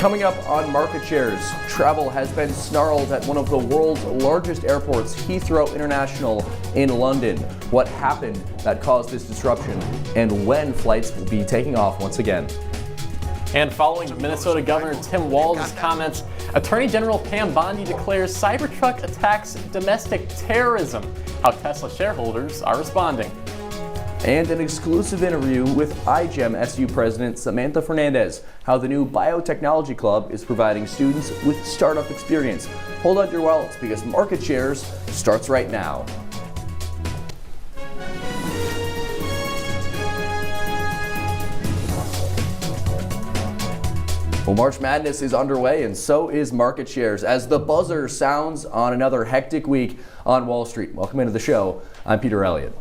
Coming up on Market Shares, travel has been snarled at one of the world's largest airports, Heathrow International in London. What happened that caused this disruption, and when flights will be taking off once again. And following Minnesota Governor Tim Walz's comments, Attorney General Pam Bondi declares Cybertruck attacks domestic terrorism. How Tesla shareholders are responding. And an exclusive interview with iGEM SU President Samantha Fernandez, how the new Biotechnology Club is providing students with startup experience. Hold on to your wallets because Market Shares starts right now. Well, March Madness is underway, and so is Market Shares as the buzzer sounds on another hectic week on Wall Street. Welcome into the show. I'm Peter Elliott.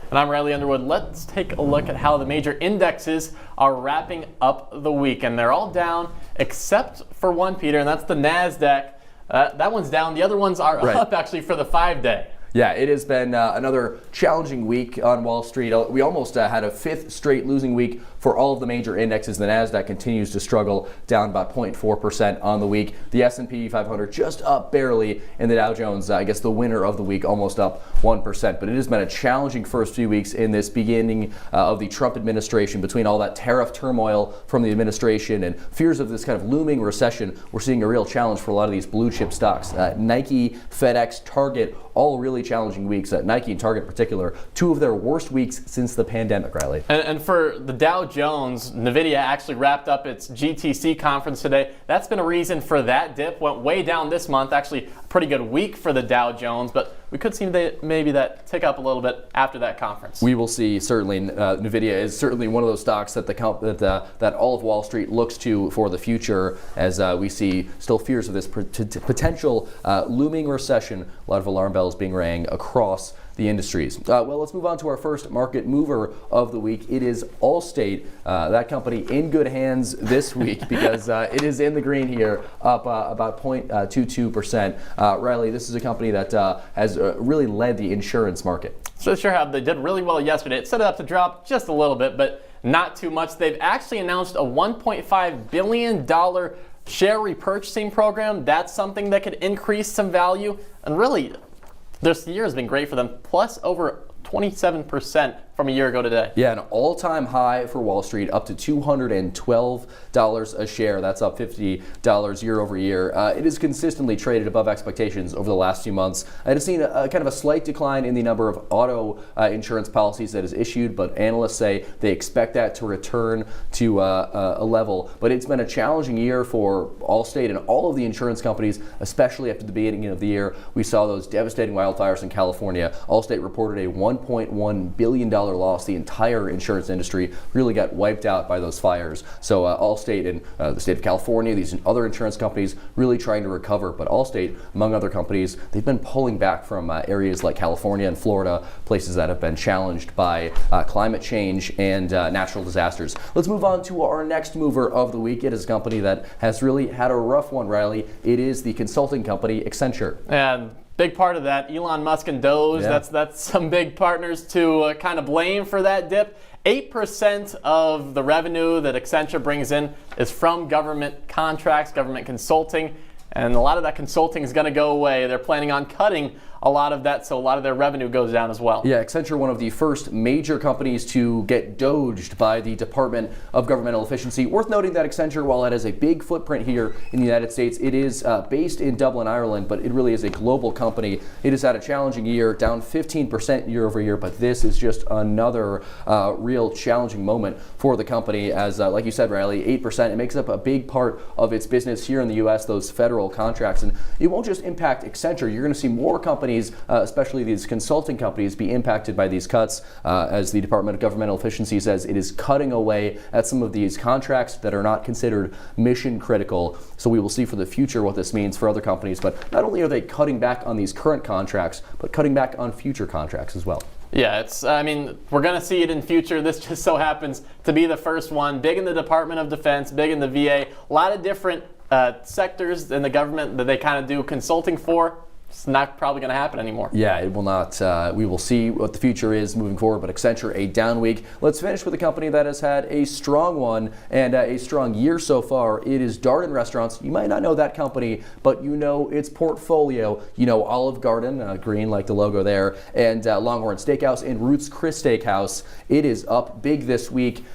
And I'm Riley Underwood. Let's take a look at how the major indexes are wrapping up the week. And they're all down except for one, Peter, and that's the NASDAQ. That one's down. The other ones are up actually for the 5-day. Yeah, it has been another challenging week on Wall Street. We almost had a fifth straight losing week for all of the major indexes. The NASDAQ continues to struggle, down about 0.4% on the week. The S&P 500 just up barely, and the Dow Jones, I guess the winner of the week, almost up 1%. But it has been a challenging first few weeks in this beginning of the Trump administration. Between all that tariff turmoil from the administration and fears of this kind of looming recession, we're seeing a real challenge for a lot of these blue chip stocks. Nike, FedEx, Target, all really challenging weeks. Nike and Target in particular, two of their worst weeks since the pandemic, Riley. And for the Dow Jones, NVIDIA actually wrapped up its GTC conference today. That's been a reason for that dip. Went way down this month. Actually, a pretty good week for the Dow Jones, but we could see maybe that tick up a little bit after that conference. We will see. Certainly, NVIDIA is certainly one of those stocks that that all of Wall Street looks to for the future, as we see still fears of this potential looming recession. A lot of alarm bells being rang across the industries. Well, let's move on to our first market mover of the week. It is Allstate, that company in good hands this week because it is in the green here, up about 0.22%. Riley, this is a company that has really led the insurance market. So sure have. They did really well yesterday. It set it up to drop just a little bit, but not too much. They've actually announced a $1.5 billion share repurchasing program. That's something that could increase some value. And really, this year has been great for them, plus over 27% from a year ago today. Yeah, an all-time high for Wall Street, up to $212 a share. That's up $50 year over year. It has consistently traded above expectations over the last few months. It has seen a kind of a slight decline in the number of auto insurance policies that is issued, but analysts say they expect that to return to a level. But it's been a challenging year for Allstate and all of the insurance companies, especially after the beginning of the year. We saw those devastating wildfires in California. Allstate reported a $1.1 billion loss. The entire insurance industry really got wiped out by those fires. So Allstate and the state of California, these other insurance companies really trying to recover. But Allstate, among other companies, they've been pulling back from areas like California and Florida, places that have been challenged by climate change and natural disasters. Let's move on to our next mover of the week. It is a company that has really had a rough one, Riley. It is the consulting company Accenture. And big part of that, Elon Musk and Doge, that's some big partners to kind of blame for that dip. 8% of the revenue that Accenture brings in is from government contracts, government consulting, and a lot of that consulting is going to go away. They're planning on cutting a lot of that, so a lot of their revenue goes down as well. Yeah, Accenture, one of the first major companies to get doged by the Department of Governmental Efficiency. Worth noting that Accenture, while it has a big footprint here in the United States, it is based in Dublin, Ireland, but it really is a global company. It has had a challenging year, down 15% year over year, but this is just another real challenging moment for the company as, like you said, Riley, 8%. It makes up a big part of its business here in the U.S., those federal contracts. And it won't just impact Accenture. You're going to see more companies, especially these consulting companies, be impacted by these cuts as the Department of Governmental Efficiency says it is cutting away at some of these contracts that are not considered mission critical. So we will see for the future what this means for other companies. But not only are they cutting back on these current contracts, but cutting back on future contracts as well. Yeah, we're going to see it in future. This just so happens to be the first one. Big in the Department of Defense, big in the VA. A lot of different sectors in the government that they kind of do consulting for. it's not probably going to happen anymore. Yeah, it will not. We will see what the future is moving forward, but Accenture, a down week. Let's finish with a company that has had a strong one and a strong year so far. It is Darden Restaurants. You might not know that company, but you know its portfolio. You know Olive Garden, green like the logo there, and Longhorn Steakhouse and Ruth's Chris Steakhouse. It is up big this week,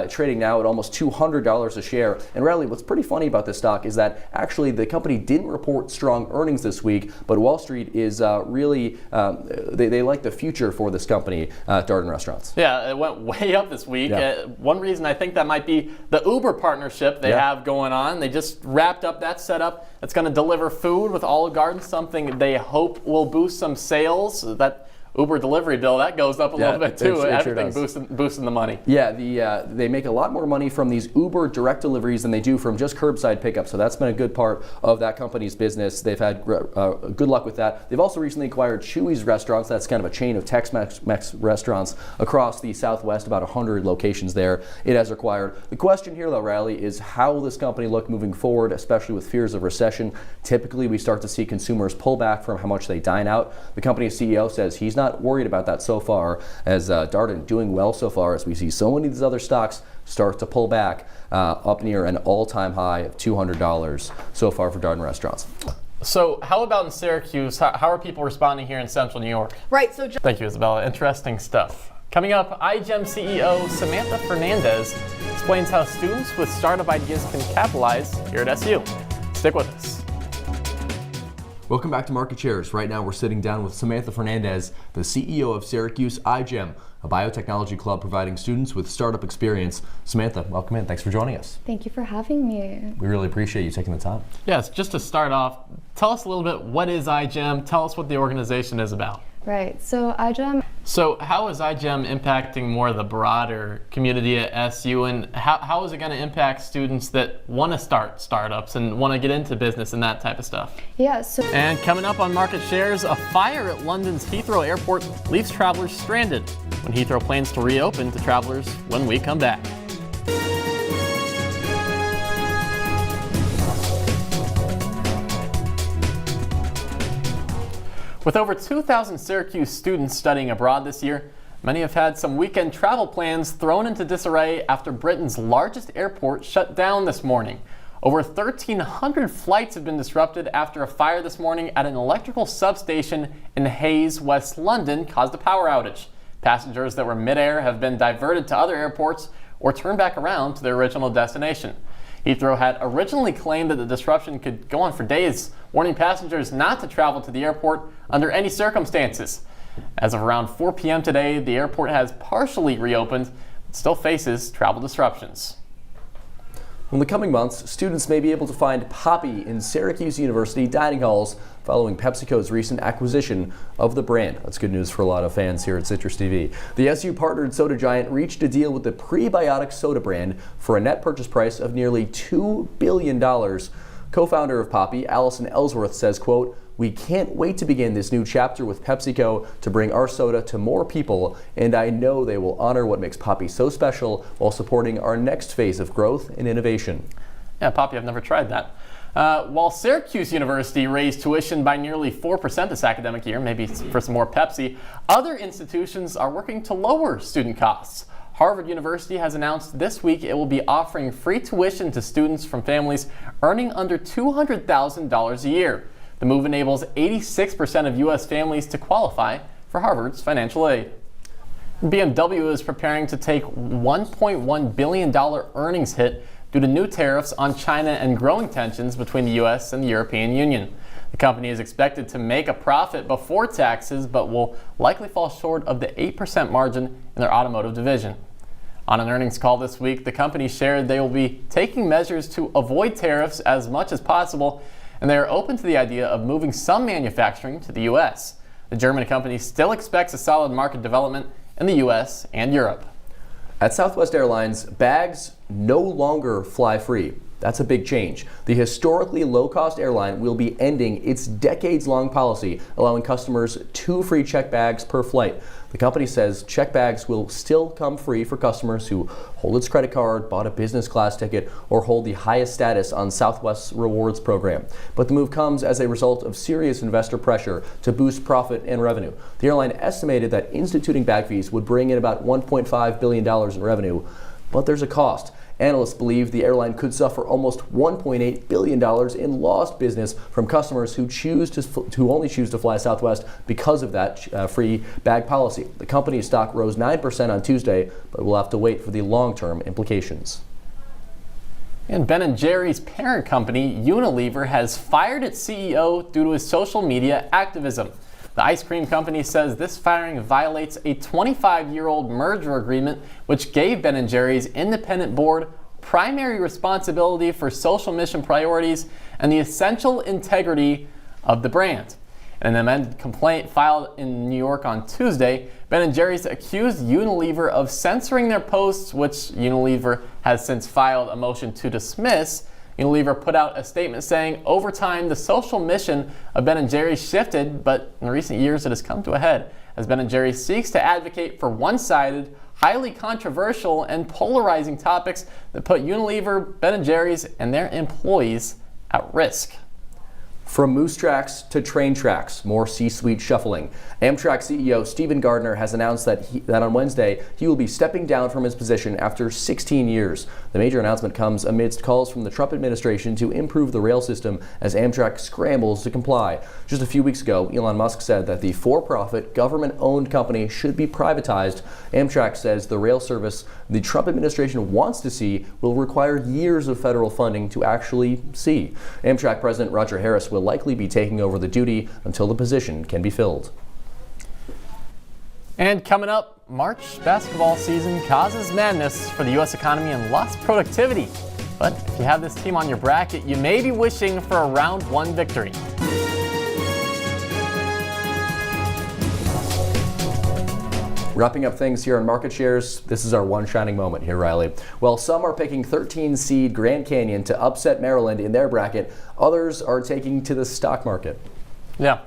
trading now at almost $200 a share. And Riley, what's pretty funny about this stock is that actually the company didn't report strong earnings this week, but Wall Street is really, they like the future for this company, Darden Restaurants. Yeah, it went way up this week. Yeah. One reason I think that might be the Uber partnership they have going on. They just wrapped up that setup. It's going to deliver food with Olive Garden, something they hope will boost some sales. That Uber delivery bill, that goes up a little bit too. Everything boosting the money. Yeah, they make a lot more money from these Uber direct deliveries than they do from just curbside pickup. So that's been a good part of that company's business. They've had good luck with that. They've also recently acquired Chuy's Restaurants. That's kind of a chain of Tex-Mex restaurants across the Southwest, about 100 locations there it has acquired. The question here, though, Riley, is how will this company look moving forward, especially with fears of recession? Typically, we start to see consumers pull back from how much they dine out. The company's CEO says he's not worried about that so far, as Darden doing well so far, as we see so many of these other stocks start to pull back up near an all-time high of $200 so far for Darden Restaurants. So how about in Syracuse? How are people responding here in central New York? Right. So thank you, Isabella. Interesting stuff. Coming up, iGEM CEO Samantha Fernandez explains how students with startup ideas can capitalize here at SU. Stick with us. Welcome back to Market Shares. Right now we're sitting down with Samantha Fernandez, the CEO of Syracuse iGEM, a biotechnology club providing students with startup experience. Samantha, welcome in. Thanks for joining us. Thank you for having me. We really appreciate you taking the time. Yes, just to start off, tell us a little bit, what is iGEM? Tell us what the organization is about. Right, so iGEM. So how is iGEM impacting more of the broader community at SU, and how is it going to impact students that want to start startups and want to get into business and that type of stuff? Yeah, so. And coming up on Market Shares, a fire at London's Heathrow Airport leaves travelers stranded when Heathrow plans to reopen to travelers when we come back. With over 2,000 Syracuse students studying abroad this year, many have had some weekend travel plans thrown into disarray after Britain's largest airport shut down this morning. Over 1,300 flights have been disrupted after a fire this morning at an electrical substation in Hayes, West London, caused a power outage. Passengers that were midair have been diverted to other airports or turned back around to their original destination. Heathrow had originally claimed that the disruption could go on for days, warning passengers not to travel to the airport under any circumstances. As of around 4 p.m. today, the airport has partially reopened, but still faces travel disruptions. In the coming months, students may be able to find Poppi in Syracuse University dining halls following PepsiCo's recent acquisition of the brand. That's good news for a lot of fans here at Citrus TV. The SU-partnered soda giant reached a deal with the prebiotic soda brand for a net purchase price of nearly $2 billion. Co-founder of Poppi, Allison Ellsworth, says, quote, "We can't wait to begin this new chapter with PepsiCo to bring our soda to more people, and I know they will honor what makes Poppi so special while supporting our next phase of growth and innovation." Yeah, Poppi, I've never tried that. While Syracuse University raised tuition by nearly 4% this academic year, maybe for some more Pepsi, other institutions are working to lower student costs. Harvard University has announced this week it will be offering free tuition to students from families earning under $200,000 a year. The move enables 86% of U.S. families to qualify for Harvard's financial aid. BMW is preparing to take $1.1 billion earnings hit due to new tariffs on China and growing tensions between the U.S. and the European Union. The company is expected to make a profit before taxes, but will likely fall short of the 8% margin in their automotive division. On an earnings call this week, the company shared they will be taking measures to avoid tariffs as much as possible, and they are open to the idea of moving some manufacturing to the U.S. The German company still expects a solid market development in the U.S. and Europe. At Southwest Airlines, bags, no longer fly free. That's a big change. The historically low-cost airline will be ending its decades-long policy, allowing customers 2 free check bags per flight. The company says check bags will still come free for customers who hold its credit card, bought a business class ticket, or hold the highest status on Southwest's rewards program. But the move comes as a result of serious investor pressure to boost profit and revenue. The airline estimated that instituting bag fees would bring in about $1.5 billion in revenue, but there's a cost. Analysts believe the airline could suffer almost $1.8 billion in lost business from customers who only choose to fly Southwest because of that free bag policy. The company's stock rose 9% on Tuesday, but we'll have to wait for the long-term implications. And Ben & Jerry's parent company, Unilever, has fired its CEO due to his social media activism. The ice cream company says this firing violates a 25-year-old merger agreement which gave Ben & Jerry's independent board primary responsibility for social mission priorities and the essential integrity of the brand. In an amended complaint filed in New York on Tuesday, Ben & Jerry's accused Unilever of censoring their posts, which Unilever has since filed a motion to dismiss. Unilever put out a statement saying, over time, the social mission of Ben & Jerry's shifted, but in recent years it has come to a head as Ben & Jerry's seeks to advocate for one-sided, highly controversial, and polarizing topics that put Unilever, Ben & Jerry's, and their employees at risk. From moose tracks to train tracks, more C-suite shuffling. Amtrak CEO Stephen Gardner has announced that on Wednesday he will be stepping down from his position after 16 years. The major announcement comes amidst calls from the Trump administration to improve the rail system as Amtrak scrambles to comply. Just a few weeks ago, Elon Musk said that the for-profit, government-owned company should be privatized. Amtrak says the rail service the Trump administration wants to see will require years of federal funding to actually see. Amtrak President Roger Harris will likely be taking over the duty until the position can be filled. And coming up, March basketball season causes madness for the U.S. economy and lost productivity. But if you have this team on your bracket, you may be wishing for a round 1 victory. Wrapping up things here on market shares, this is our one shining moment here, Riley. Well, some are picking 13 seed Grand Canyon to upset Maryland in their bracket. Others are taking to the stock market. Yeah.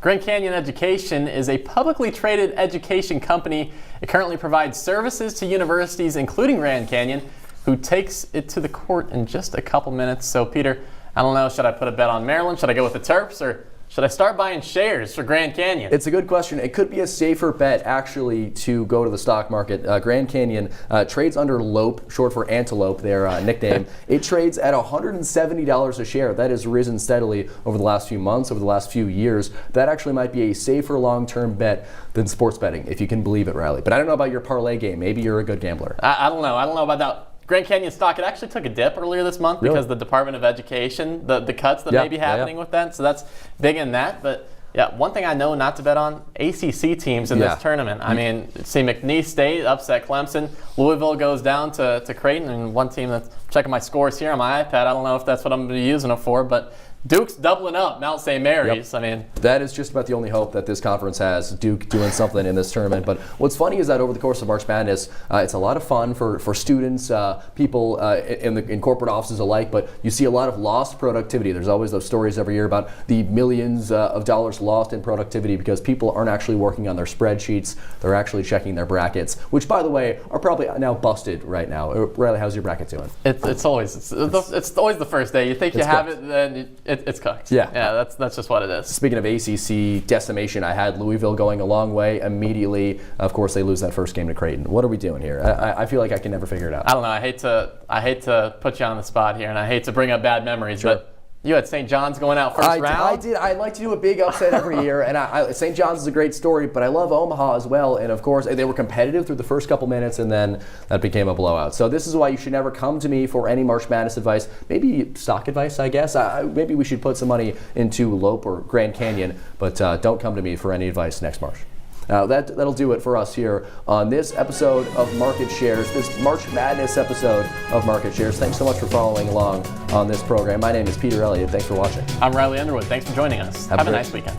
Grand Canyon Education is a publicly traded education company. It currently provides services to universities, including Grand Canyon, who takes it to the court in just a couple minutes. So, Peter, I don't know, should I put a bet on Maryland? Should I go with the Terps? Or should I start buying shares for Grand Canyon? It's a good question. It could be a safer bet, actually, to go to the stock market. Grand Canyon trades under LOPE, short for Antelope, their nickname. It trades at $170 a share. That has risen steadily over the last few months, over the last few years. That actually might be a safer long-term bet than sports betting, if you can believe it, Riley. But I don't know about your parlay game. Maybe you're a good gambler. I don't know. I don't know about that. Grand Canyon stock, it actually took a dip earlier this month because the Department of Education, the cuts that may be happening with that. So that's big in that. But yeah, one thing I know not to bet on, ACC teams in this tournament. I mean, see McNeese State upset Clemson. Louisville goes down to Creighton. And one team that's checking my scores here on my iPad. I don't know if that's what I'm going to be using it for, but Duke's doubling up Mount St. Mary's. I mean, that is just about the only hope that this conference has, Duke doing something in this tournament. But what's funny is that over the course of March Madness, it's a lot of fun for students, people in corporate offices alike, but you see a lot of lost productivity. There's always those stories every year about the millions of dollars lost in productivity because people aren't actually working on their spreadsheets. They're actually checking their brackets, which, by the way, are probably now busted right now. Riley, how's your bracket doing? It's always the first day. You think you have it, then it's cooked. Yeah, that's just what it is. Speaking of ACC decimation, I had Louisville going a long way immediately. Of course, they lose that first game to Creighton. What are we doing here? I feel like I can never figure it out. I don't know. I hate to put you on the spot here, and I hate to bring up bad memories, but you had St. John's going out first round? I did. I like to do a big upset every year, and St. John's is a great story, but I love Omaha as well. And of course, they were competitive through the first couple minutes, and then that became a blowout. So this is why you should never come to me for any March Madness advice. Maybe stock advice, I guess. Maybe we should put some money into Lope or Grand Canyon, but don't come to me for any advice next March. That'll do it for us here on this episode of Market Shares, this March Madness episode of Market Shares. Thanks so much for following along on this program. My name is Peter Elliott. Thanks for watching. I'm Riley Underwood. Thanks for joining us. Have a nice weekend.